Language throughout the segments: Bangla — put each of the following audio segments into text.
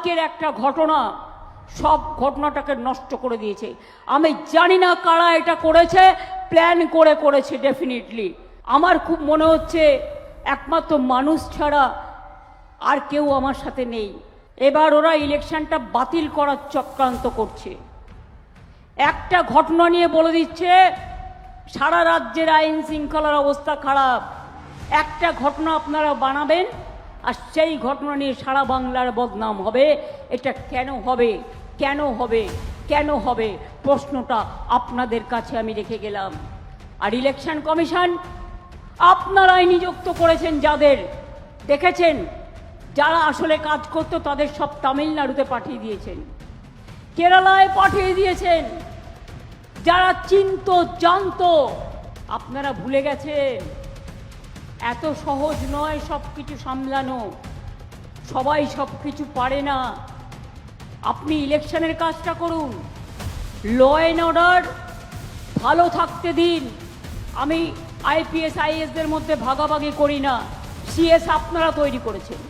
কালকের একটা ঘটনা সব ঘটনাটাকে নষ্ট করে দিয়েছে। আমি জানি না কারা এটা করেছে, প্ল্যান করে করেছে ডেফিনেটলি। আমার খুব মনে হচ্ছে একমাত্র মানুষ ছাড়া আর কেউ আমার সাথে নেই। এবার ওরা ইলেকশনটা বাতিল করার চক্রান্ত করছে। একটা ঘটনা নিয়ে বলে দিচ্ছে সারা রাজ্যের আইন শৃঙ্খলার অবস্থা খারাপ। একটা ঘটনা আপনারা বানাবেন আর সেই ঘটনা নিয়ে সারা বাংলার বদনাম হবে। এটা কেন হবে, কেন হবে, কেন হবে, প্রশ্নটা আপনাদের কাছে আমি রেখে গেলাম। আর ইলেকশন কমিশন আপনারাই নিযুক্ত করেছেন, যাদের দেখেছেন যারা আসলে কাজ করতো তাদের সব তামিলনাড়ুতে পাঠিয়ে দিয়েছেন, কেরালায় পাঠিয়ে দিয়েছেন। যারা চিনতো জানতো, আপনারা ভুলে গেছেন এত সহজ নয় সব কিছু সামলানো। সবাই সব কিছু পারে না। আপনি ইলেকশনের কাজটা করুন, ল অ্যান্ড অর্ডার ভালো থাকতে দিন। আমি আইপিএস আইএসদের মধ্যে ভাগাভাগি করি না। সিএস আপনারা তৈরি করেছেন,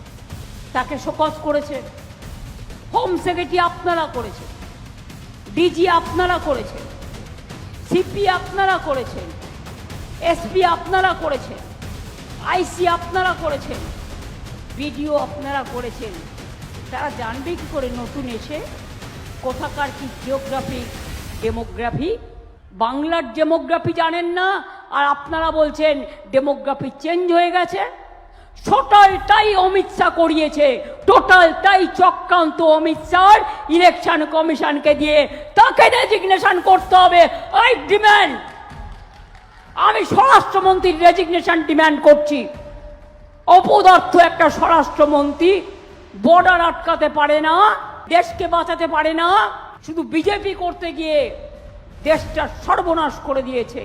তাকে শোকজ করেছেন। হোম সেক্রেটারি আপনারা করেছেন, ডিজি আপনারা করেছেন, সিপি আপনারা করেছেন, এসপি আপনারা করেছেন, আইসি আপনারা করেছেন, বিডিও আপনারা করেছেন। তারা জানবে কি করে নতুন এসে কোথাকার কি জিওগ্রাফি, ডেমোগ্রাফি? বাংলার ডেমোগ্রাফি জানেন না, আর আপনারা বলছেন ডেমোগ্রাফি চেঞ্জ হয়ে গেছে। টোটালটাই অমিত শাহ করিয়েছে, টোটালটাই চক্রান্ত অমিত শাহ ইলেকশন কমিশনকে দিয়ে। তাকে রেজিগনেশন করতে হবে। আই ডিম্যান্ড, আমি স্বরাষ্ট্রমন্ত্রীর রেজিগনেশন ডিম্যান্ড করছি। অপদার্থ একটা স্বরাষ্ট্রমন্ত্রী, বর্ডার আটকাতে পারে না, দেশকে বাঁচাতে পারে না, শুধু বিজেপি করতে গিয়ে দেশটা সর্বনাশ করে দিয়েছে।